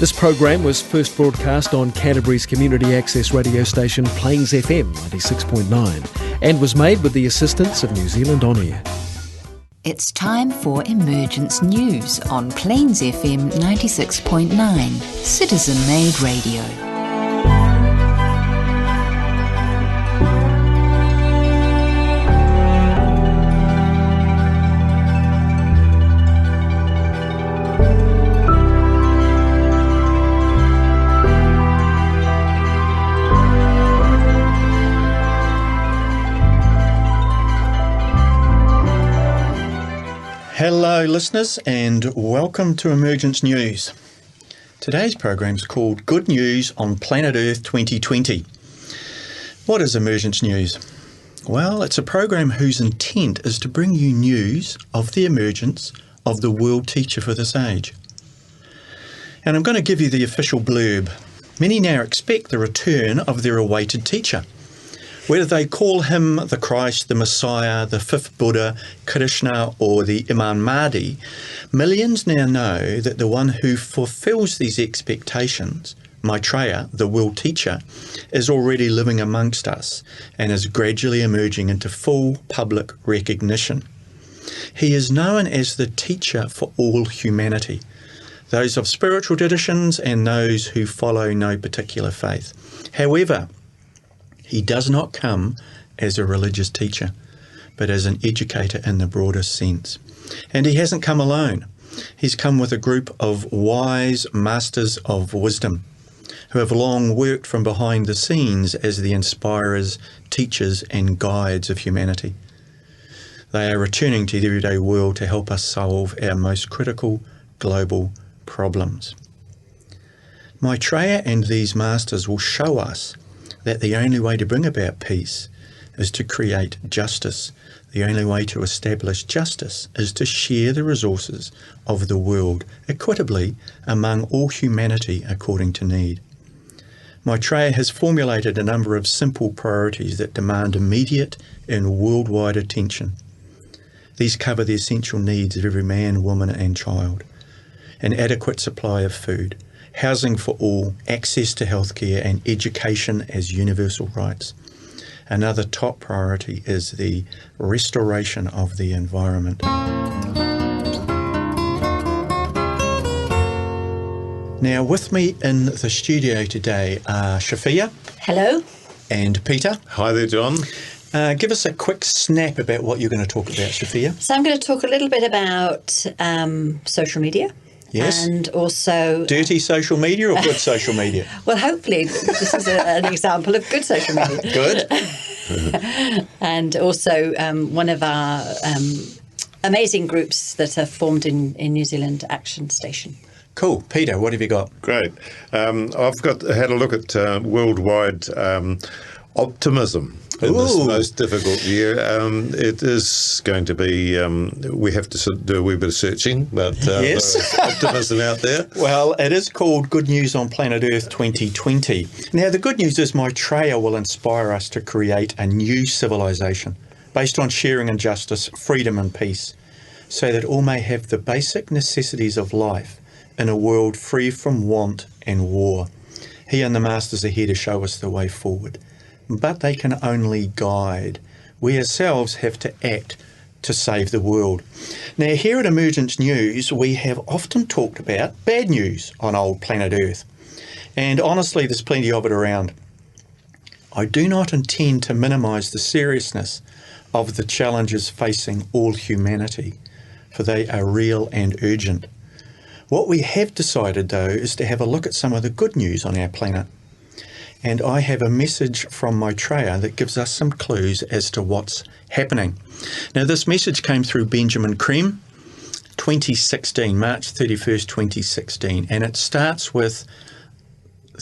This program was first broadcast on Canterbury's community access radio station Plains FM 96.9 and was made with the assistance of New Zealand On Air. It's time for Emergence News on Plains FM 96.9, citizen-made radio. Hello listeners and welcome to Emergence News. Today's program is called Good News on Planet Earth 2020. What is Emergence News? Well, it's a program whose intent is to bring you news of the emergence of the world teacher for this age. And I'm going to give you the official blurb. Many now expect the return of their awaited teacher. Whether they call him the Christ, the Messiah, the fifth Buddha, Krishna or the Imam Mahdi, millions now know that the one who fulfills these expectations, Maitreya, the World Teacher, is already living amongst us and is gradually emerging into full public recognition. He is known as the teacher for all humanity, those of spiritual traditions and those who follow no particular faith. However, he does not come as a religious teacher, but as an educator in the broadest sense. And he hasn't come alone. He's come with a group of wise masters of wisdom who have long worked from behind the scenes as the inspirers, teachers and guides of humanity. They are returning to the everyday world to help us solve our most critical global problems. Maitreya and these masters will show us that the only way to bring about peace is to create justice. The only way to establish justice is to share the resources of the world equitably among all humanity according to need. Maitreya has formulated a number of simple priorities that demand immediate and worldwide attention. These cover the essential needs of every man, woman and child: an adequate supply of food, housing for all, access to healthcare and education as universal rights. Another top priority is the restoration of the environment. Now with me in the studio today are Shafia. Hello. And Peter. Hi there, John. Give us a quick snap about what you're going to talk about, Shafia. So I'm going to talk a little bit about social media. Yes. And also... Dirty social media or good social media? Well, hopefully this is an example of good social media. Good. And also one of our amazing groups that are formed in New Zealand, Action Station. Cool. Peter, what have you got? Great. I've had a look at worldwide optimism. In this most difficult year. It is going to be, we have to do a wee bit of searching, but yes. There's optimism out there. Well, it is called Good News on Planet Earth 2020. Now, the good news is Maitreya will inspire us to create a new civilization based on sharing and justice, freedom and peace, so that all may have the basic necessities of life in a world free from want and war. He and the masters are here to show us the way forward. But they can only guide. We ourselves have to act to save the world. Now, here at Emergence News, we have often talked about bad news on old planet Earth. And honestly, there's plenty of it around. I do not intend to minimise the seriousness of the challenges facing all humanity, for they are real and urgent. What we have decided, though, is to have a look at some of the good news on our planet. And I have a message from Maitreya that gives us some clues as to what's happening. Now, this message came through Benjamin Creme, 2016, March 31st, 2016, and it starts with,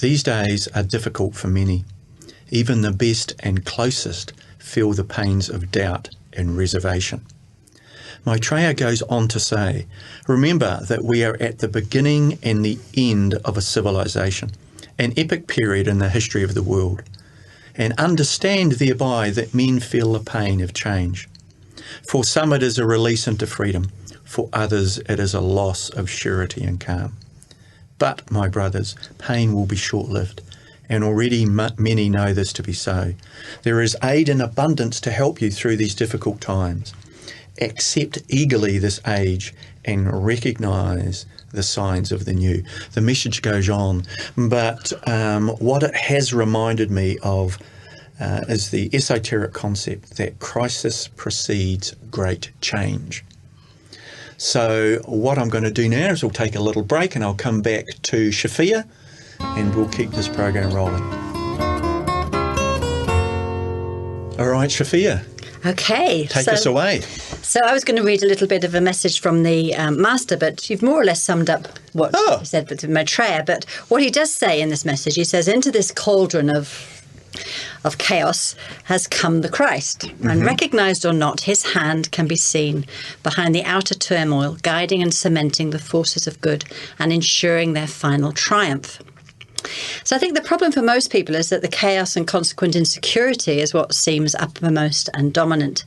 "These days are difficult for many. Even the best and closest feel the pains of doubt and reservation." Maitreya goes on to say, "Remember that we are at the beginning and the end of a civilization, an epic period in the history of the world, and understand thereby that men feel the pain of change. For some it is a release into freedom, for others it is a loss of surety and calm. But, my brothers, pain will be short-lived, and already many know this to be so. There is aid in abundance to help you through these difficult times. Accept eagerly this age and recognise the signs of the new. The message goes on, but what it has reminded me of is the esoteric concept that crisis precedes great change. So what I'm going to do now is we'll take a little break and I'll come back to Shafia and we'll keep this program rolling. All right, Shafia. Okay. Take us away. So I was going to read a little bit of a message from the Master, but you've more or less summed up what he said with Maitreya. But what he does say in this message, he says, into this cauldron of chaos has come the Christ, and recognised or not, his hand can be seen behind the outer turmoil, guiding and cementing the forces of good and ensuring their final triumph. So I think the problem for most people is that the chaos and consequent insecurity is what seems uppermost and dominant.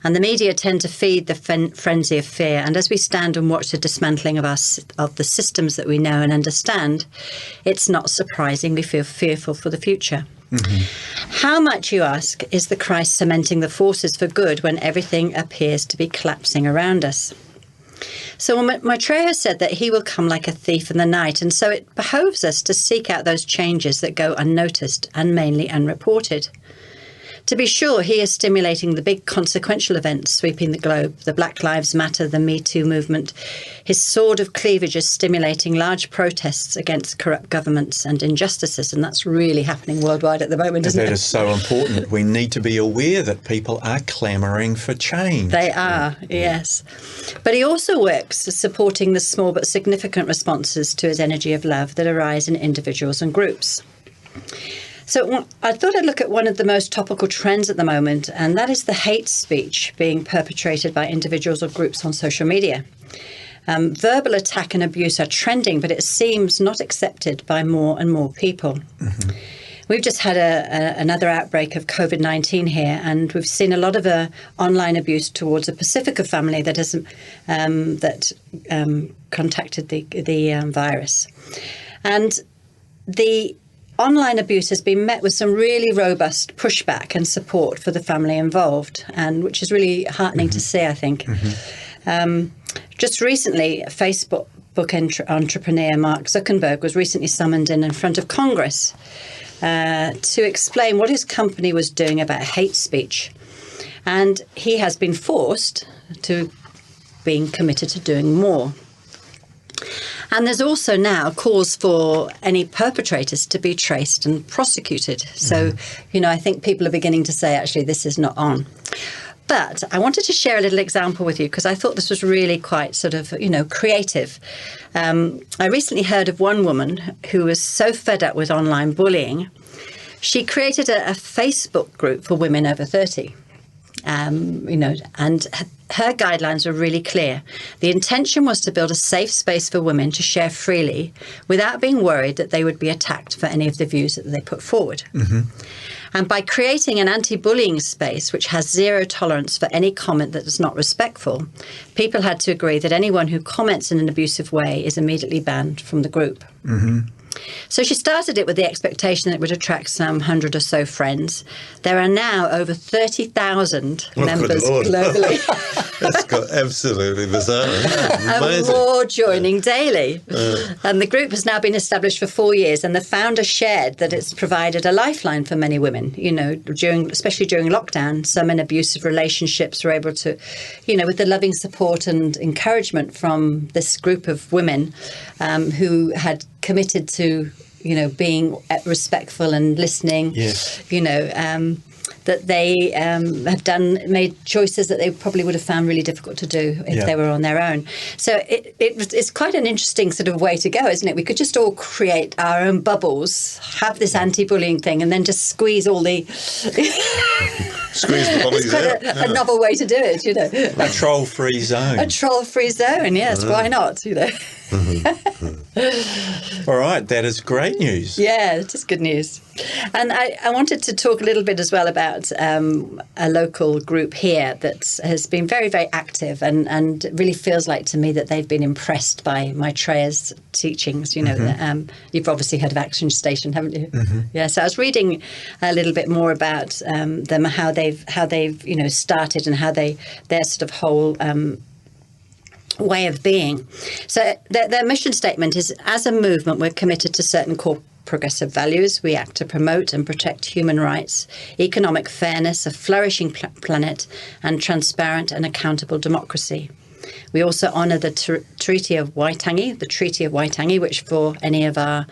And the media tend to feed the frenzy of fear. And as we stand and watch the dismantling of the systems that we know and understand, it's not surprising we feel fearful for the future. How much, you ask, is the Christ cementing the forces for good when everything appears to be collapsing around us? So Maitreya said that he will come like a thief in the night, and so it behoves us to seek out those changes that go unnoticed and mainly unreported. To be sure, he is stimulating the big consequential events sweeping the globe, the Black Lives Matter, the Me Too movement. His sword of cleavage is stimulating large protests against corrupt governments and injustices, and that's really happening worldwide at the moment, isn't it? That is so important. We need to be aware that people are clamouring for change. They are, yes. But he also works supporting the small but significant responses to his energy of love that arise in individuals and groups. So I thought I'd look at one of the most topical trends at the moment, and that is the hate speech being perpetrated by individuals or groups on social media. Verbal attack and abuse are trending, but it seems not accepted by more and more people. We've just had another outbreak of COVID-19 here, and we've seen a lot of online abuse towards a Pacifica family that has contacted the virus. And the online abuse has been met with some really robust pushback and support for the family involved, and which is really heartening to see, I think. Just recently, Facebook entrepreneur Mark Zuckerberg was recently summoned in front of Congress to explain what his company was doing about hate speech. And he has been forced to being committed to doing more. And there's also now calls for any perpetrators to be traced and prosecuted. So, I think people are beginning to say, actually, this is not on. But I wanted to share a little example with you because I thought this was really quite sort of, creative. I recently heard of one woman who was so fed up with online bullying, she created a Facebook group for women over 30. And her guidelines were really clear. The intention was to build a safe space for women to share freely without being worried that they would be attacked for any of the views that they put forward. And by creating an anti-bullying space which has zero tolerance for any comment that is not respectful, people had to agree that anyone who comments in an abusive way is immediately banned from the group. So she started it with the expectation that it would attract some 100 or so friends. There are now over 30,000 members globally. That's absolutely bizarre. And more joining daily. And the group has now been established for 4 years, and the founder shared that it's provided a lifeline for many women, especially during lockdown. Some in abusive relationships were able to, with the loving support and encouragement from this group of women who had committed to, being respectful and listening, that they have made choices that they probably would have found really difficult to do if they were on their own. So it's quite an interesting sort of way to go, isn't it? We could just all create our own bubbles, have this anti-bullying thing, and then just squeeze all the... Squeeze the bullies out. It's quite a novel way to do it, A troll-free zone. A troll-free zone, yes. Why not, All right, that is great news. Yeah, it is good news. And I wanted to talk a little bit as well about a local group here that has been very, very active and really feels like to me that they've been impressed by Maitreya's teachings. You know, you've obviously heard of Action Station, haven't you? Yeah, so I was reading a little bit more about them, how they've started and how their sort of whole way of being. So their mission statement is, as a movement, we're committed to certain core progressive values. We act to promote and protect human rights, economic fairness, a flourishing planet, and transparent and accountable democracy. We also honour the Treaty of Waitangi, which for any of our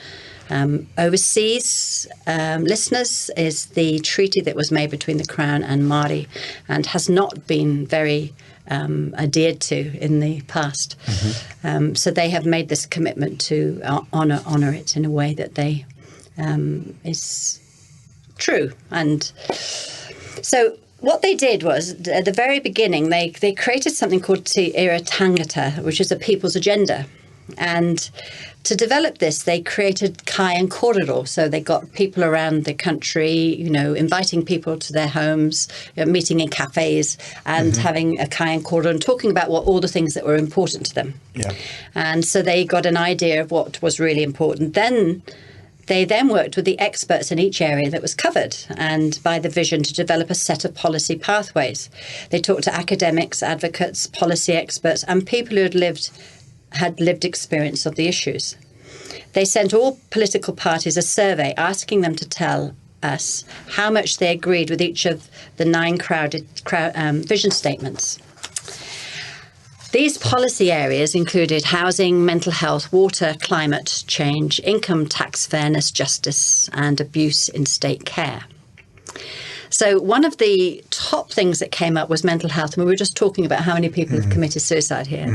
overseas listeners is the treaty that was made between the Crown and Māori and has not been very adhered to in the past. So they have made this commitment to honour it in a way that they is true. And so what they did was, at the very beginning, they created something called Te Ira Tangata, which is a people's agenda. And to develop this, they created kai and korero. So they got people around the country, inviting people to their homes, meeting in cafes and having a kai and korero and talking about all the things that were important to them. Yeah. And so they got an idea of what was really important. They then worked with the experts in each area that was covered and by the vision to develop a set of policy pathways. They talked to academics, advocates, policy experts and people who had lived experience of the issues. They sent all political parties a survey asking them to tell us how much they agreed with each of the 9 vision statements. These policy areas included housing, mental health, water, climate change, income tax fairness, justice, and abuse in state care. So one of the top things that came up was mental health. And we were just talking about how many people have committed suicide here.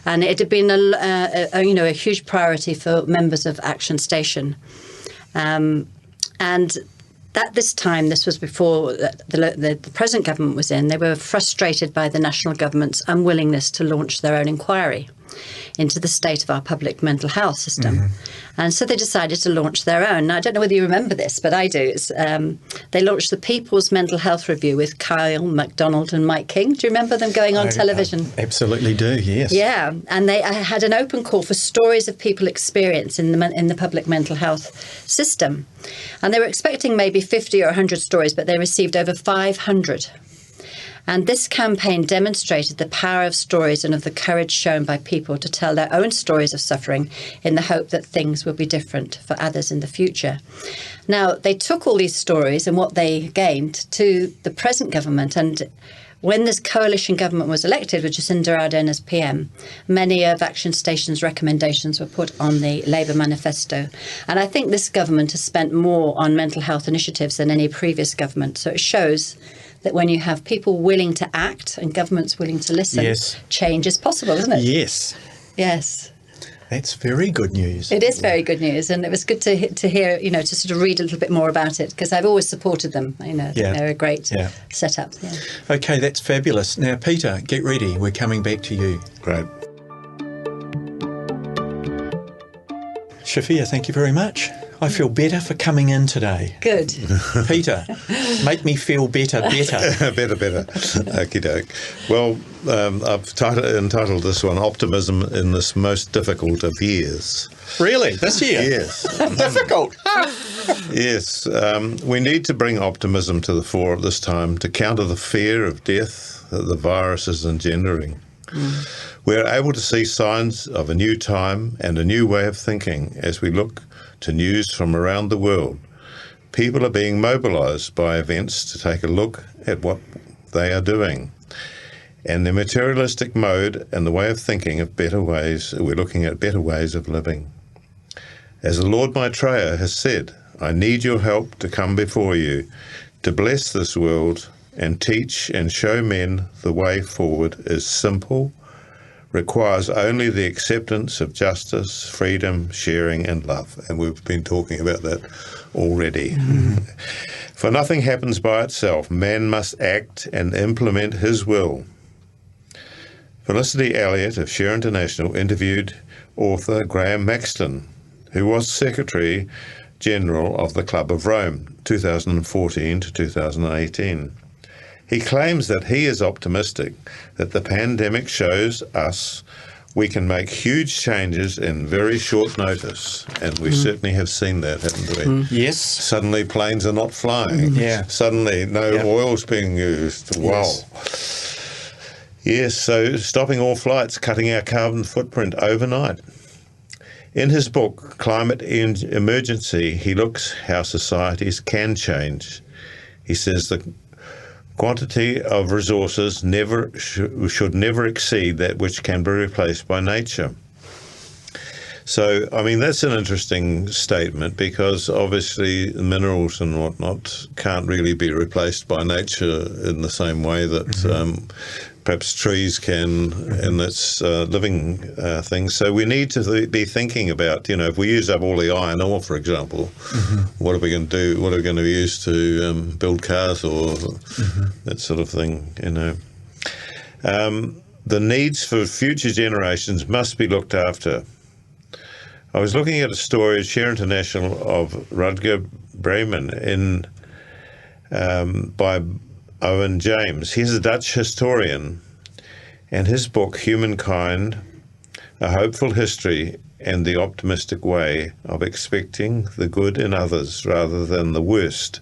And it had been a huge priority for members of Action Station. And at this time, this was before the present government was in, they were frustrated by the national government's unwillingness to launch their own inquiry into the state of our public mental health system. And so they decided to launch their own. Now, I don't know whether you remember this, but I do. They launched the People's Mental Health Review with Kyle MacDonald and Mike King. Do you remember them going on television? I absolutely do, yes. Yeah, and they had an open call for stories of people experience in the public mental health system. And they were expecting maybe 50 or 100 stories, but they received over 500. And this campaign demonstrated the power of stories and of the courage shown by people to tell their own stories of suffering in the hope that things will be different for others in the future. Now, they took all these stories and what they gained to the present government. And when this coalition government was elected with Jacinda Ardern as PM, many of Action Station's recommendations were put on the Labour manifesto. And I think this government has spent more on mental health initiatives than any previous government. So it shows that when you have people willing to act and governments willing to listen, change is possible, isn't it? Yes. Yes. That's very good news. It is very good news, and it was good to hear, to sort of read a little bit more about it, because I've always supported them. They're a great setup. Yeah. Okay, that's fabulous. Now, Peter, get ready. We're coming back to you. Great. Shafia, thank you very much. I feel better for coming in today. Good. Peter, make me feel better. better. Okie doke. Well, I've entitled this one, Optimism in this most difficult of years. Really? This year? Yes. Difficult. Yes. We need to bring optimism to the fore at this time to counter the fear of death that the virus is engendering. We are able to see signs of a new time and a new way of thinking as we look to news from around the world. People are being mobilised by events to take a look at what they are doing. And the materialistic mode and the way of thinking of better ways, we're looking at better ways of living. As the Lord Maitreya has said, I need your help to come before you, to bless this world and teach and show men the way forward is simple, requires only the acceptance of justice, freedom, sharing and love. And we've been talking about that already. For nothing happens by itself. Man must act and implement his will. Felicity Elliott of Share International interviewed author Graham Maxton, who was Secretary General of the Club of Rome, 2014 to 2018. He claims that he is optimistic that the pandemic shows us we can make huge changes in very short notice, and we certainly have seen that, haven't we? Yes. Suddenly planes are not flying. Yeah. Suddenly no oil's being used. Wow. Yes, so stopping all flights, cutting our carbon footprint overnight. In his book, Climate Emergency, he looks how societies can change. He says the quantity of resources should never exceed that which can be replaced by nature. So, I mean, that's an interesting statement, because obviously minerals and whatnot can't really be replaced by nature in the same way that perhaps trees can, and that's living things. So we need to be thinking about, if we use up all the iron ore, for example, what are we going to do? What are we going to use to build cars or that sort of thing, The needs for future generations must be looked after. I was looking at a story at Share International of Rutger Bremen by Owen James. He's a Dutch historian, and his book, Humankind, A Hopeful History and the Optimistic Way of Expecting the Good in Others Rather than the Worst,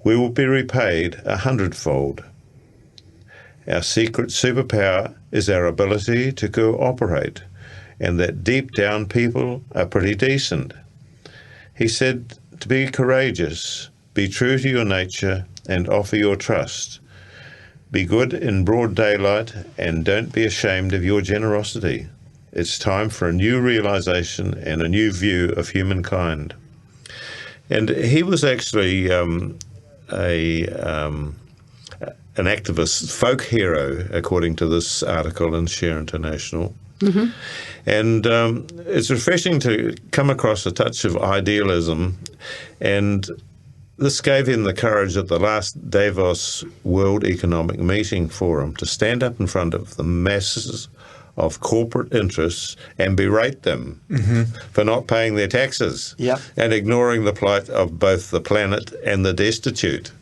we will be repaid 100-fold. Our secret superpower is our ability to cooperate, and that deep down people are pretty decent. He said to be courageous, be true to your nature, and offer your trust. Be good in broad daylight, and don't be ashamed of your generosity. It's time for a new realization and a new view of humankind. And he was actually an activist, folk hero, according to this article in Share International. And it's refreshing to come across a touch of idealism, and this gave him the courage at the last Davos World Economic Meeting Forum to stand up in front of the masses of corporate interests and berate them for not paying their taxes and ignoring the plight of both the planet and the destitute.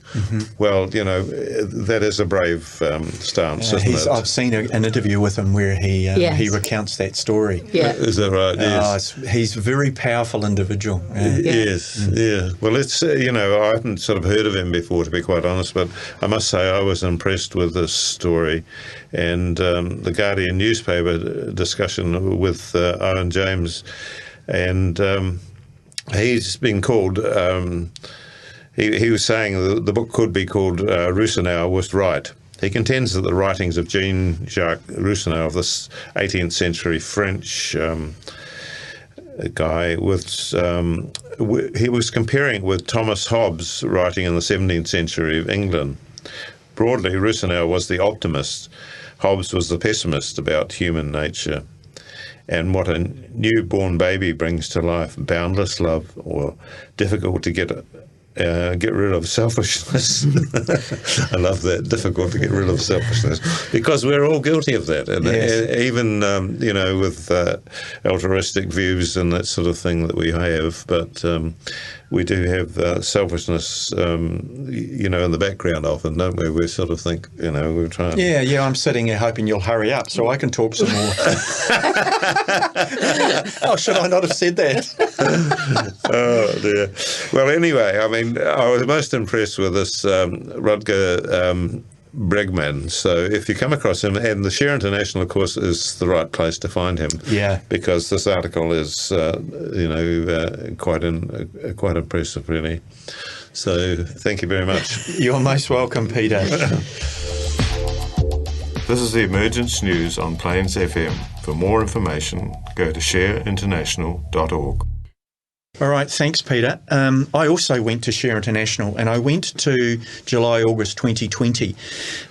Well, that is a brave stance, isn't it? I've seen an interview with him where he recounts that story. Is that right? Yes. He's a very powerful individual. Yes. Well, it's, I hadn't sort of heard of him before, to be quite honest, but I must say I was impressed with this story. And the Guardian newspaper discussion with Owen James, and he's been called... He was saying the book could be called Rousseau was right. He contends that the writings of Jean-Jacques Rousseau, of this 18th century French guy, he was comparing it with Thomas Hobbes' writing in the 17th century of England. Broadly, Rousseau was the optimist. Hobbes was the pessimist about human nature and what a newborn baby brings to life: boundless love, or difficult to get rid of selfishness. I love that. Difficult to get rid of selfishness, because we're all guilty of that, and even with altruistic views and that sort of thing that we have. But we do have selfishness, in the background often, don't we? We sort of think, we're trying. Yeah. I'm sitting here hoping you'll hurry up so I can talk some more. Oh, should I not have said that? Oh dear. Well, anyway, I mean, I was most impressed with this Rutger Bregman. So if you come across him, and the Share International, of course, is the right place to find him. Yeah. Because this article is, quite impressive, really. So thank you very much. You're most welcome, Peter. This is the Emergence News on Plains FM. For more information, go to shareinternational.org. All right, thanks, Peter. I also went to Share International, and I went to July-August 2020,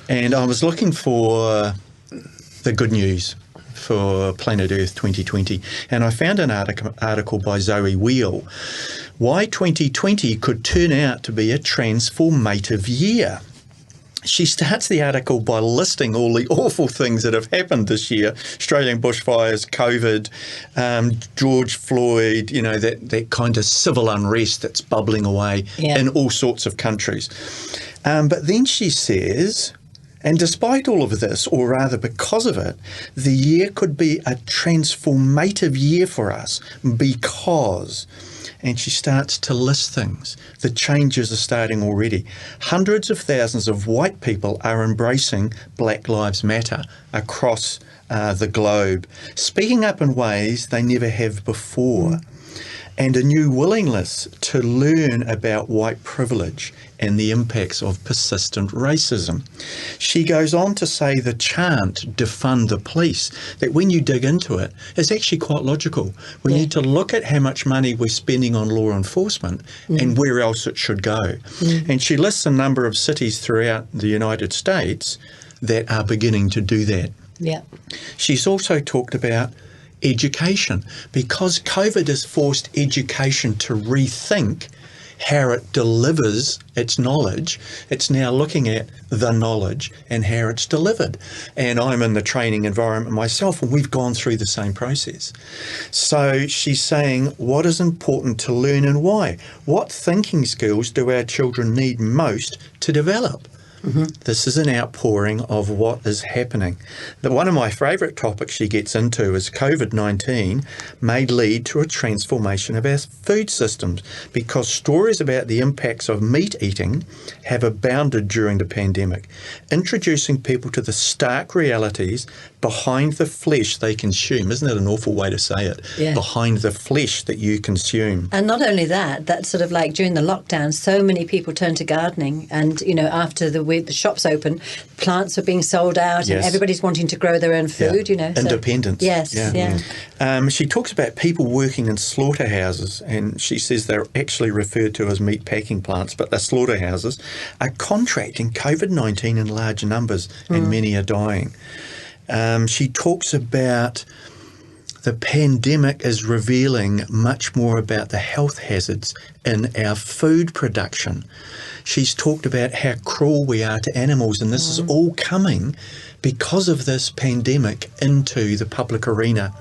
and I was looking for the good news for Planet Earth 2020, and I found an article by Zoe Wheel, Why 2020 Could Turn Out to Be a Transformative Year. she starts the article by listing all the awful things that have happened this year: Australian bushfires, COVID, George Floyd, that kind of civil unrest that's bubbling away in all sorts of countries. But then she says, and despite all of this, or rather because of it, the year could be a transformative year for us because... And she starts to list things. The changes are starting already. Hundreds of thousands of white people are embracing Black Lives Matter across the globe, speaking up in ways they never have before. And a new willingness to learn about white privilege and the impacts of persistent racism. She goes on to say the chant, defund the police, that when you dig into it, is actually quite logical. We need to look at how much money we're spending on law enforcement and where else it should go. And she lists a number of cities throughout the United States that are beginning to do that. She's also talked about education, because COVID has forced education to rethink how it delivers its knowledge. It's now looking at the knowledge and how it's delivered. And I'm in the training environment myself, and we've gone through the same process. So she's saying, what is important to learn and why? What thinking skills do our children need most to develop? This is an outpouring of what is happening. One of my favourite topics she gets into is COVID-19 may lead to a transformation of our food systems, because stories about the impacts of meat eating have abounded during the pandemic, introducing people to the stark realities behind the flesh they consume. Isn't that an awful way to say it? Behind the flesh that you consume. And not only that, that's sort of like during the lockdown, so many people turned to gardening, and after the shops open, plants are being sold out, and everybody's wanting to grow their own food. Independence. She talks about people working in slaughterhouses, and she says they're actually referred to as meat packing plants, but they're slaughterhouses, are contracting COVID-19 in large numbers, and many are dying. She talks about the pandemic is revealing much more about the health hazards in our food production. She's talked about how cruel we are to animals, and this is all coming because of this pandemic into the public arena.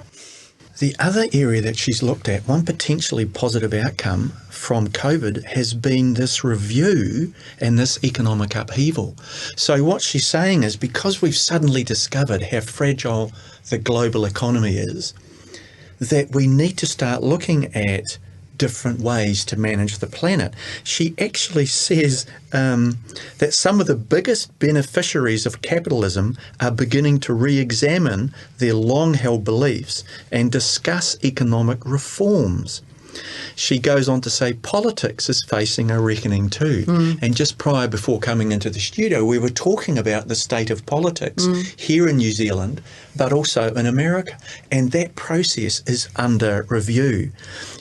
The other area that she's looked at, one potentially positive outcome from COVID, has been this review and this economic upheaval. So what she's saying is, because we've suddenly discovered how fragile the global economy is, that we need to start looking at different ways to manage the planet. She actually says that some of the biggest beneficiaries of capitalism are beginning to re-examine their long-held beliefs and discuss economic reforms. She goes on to say politics is facing a reckoning too. And just before coming into the studio, we were talking about the state of politics here in New Zealand, but also in America. And that process is under review.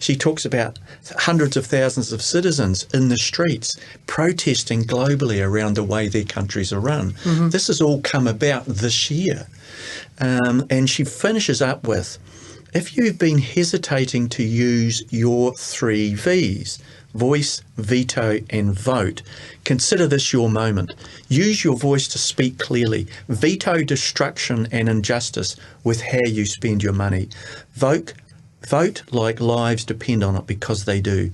She talks about hundreds of thousands of citizens in the streets protesting globally around the way their countries are run. This has all come about this year. And she finishes up with, if you've been hesitating to use your 3 Vs, voice, veto and vote, consider this your moment. Use your voice to speak clearly. Veto destruction and injustice with how you spend your money. Vote like lives depend on it, because they do.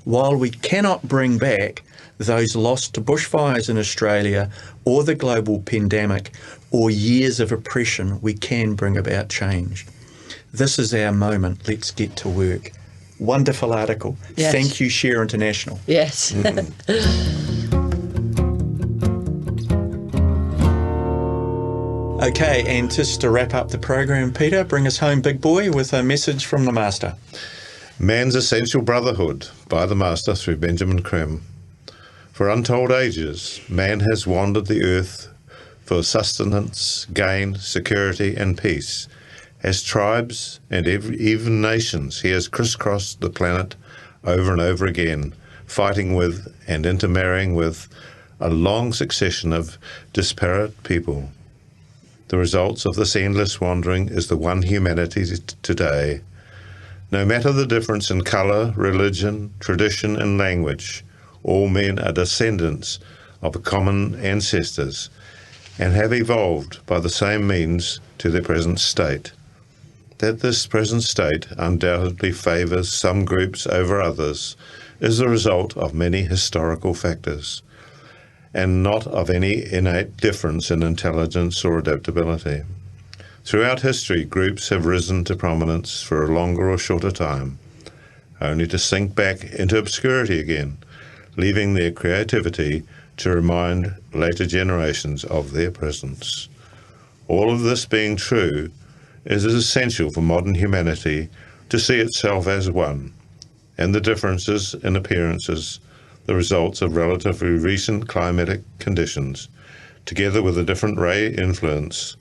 While we cannot bring back those lost to bushfires in Australia or the global pandemic or years of oppression, we can bring about change. This is our moment. Let's get to work. Wonderful article. Yes. Thank you, Share International. Yes. Okay, and just to wrap up the program, Peter, bring us home, big boy, with a message from the Master. Man's Essential Brotherhood by the Master through Benjamin Creme. For untold ages, man has wandered the earth for sustenance, gain, security and peace. As tribes and even nations, he has crisscrossed the planet over and over again, fighting with and intermarrying with a long succession of disparate people. The results of this endless wandering is the one humanity today. No matter the difference in colour, religion, tradition and language, all men are descendants of common ancestors and have evolved by the same means to their present state. That this present state undoubtedly favours some groups over others is the result of many historical factors, and not of any innate difference in intelligence or adaptability. Throughout history, groups have risen to prominence for a longer or shorter time, only to sink back into obscurity again, leaving their creativity to remind later generations of their presence. All of this being true, it is essential for modern humanity to see itself as one, and the differences in appearances, the results of relatively recent climatic conditions, together with a different ray influence,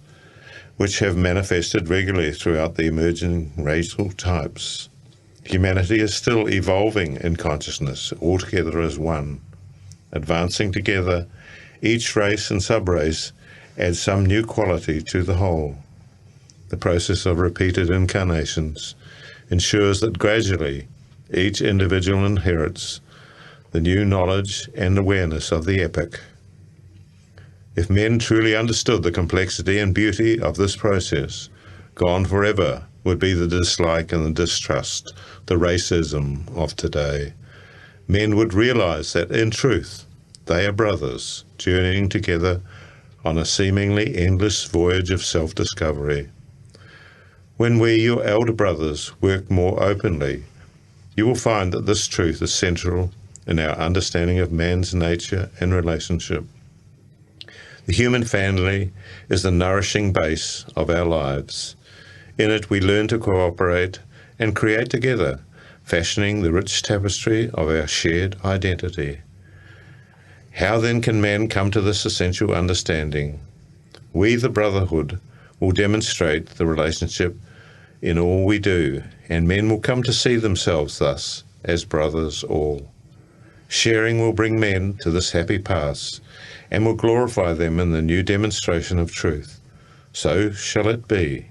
which have manifested regularly throughout the emerging racial types. Humanity is still evolving in consciousness, altogether as one. Advancing together, each race and sub-race adds some new quality to the whole. The process of repeated incarnations ensures that gradually each individual inherits the new knowledge and awareness of the epoch. If men truly understood the complexity and beauty of this process, gone forever would be the dislike and the distrust, the racism of today. Men would realize that in truth they are brothers, journeying together on a seemingly endless voyage of self-discovery. When we, your elder brothers, work more openly, you will find that this truth is central in our understanding of man's nature and relationship. The human family is the nourishing base of our lives. In it we learn to cooperate and create together, fashioning the rich tapestry of our shared identity. How then can man come to this essential understanding? We, the brotherhood, will demonstrate the relationship in all we do, and men will come to see themselves thus as brothers all. Sharing will bring men to this happy pass, and will glorify them in the new demonstration of truth. So shall it be.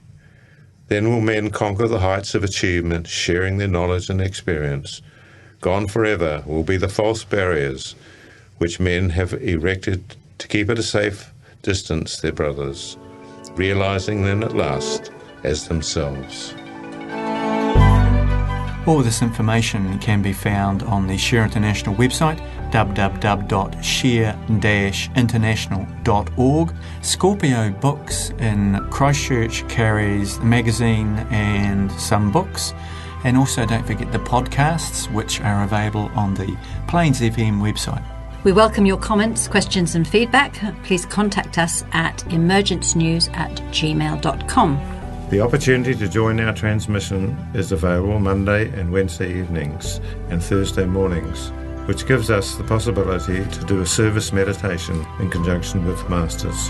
Then will men conquer the heights of achievement, sharing their knowledge and experience. Gone forever will be the false barriers which men have erected to keep at a safe distance their brothers, realizing them at last as themselves. All this information can be found on the Share International website, www.share-international.org. Scorpio Books in Christchurch carries the magazine and some books. And also don't forget the podcasts, which are available on the Plains FM website. We welcome your comments, questions and feedback. Please contact us at emergencenews@gmail.com. The opportunity to join our transmission is available Monday and Wednesday evenings and Thursday mornings, which gives us the possibility to do a service meditation in conjunction with Masters.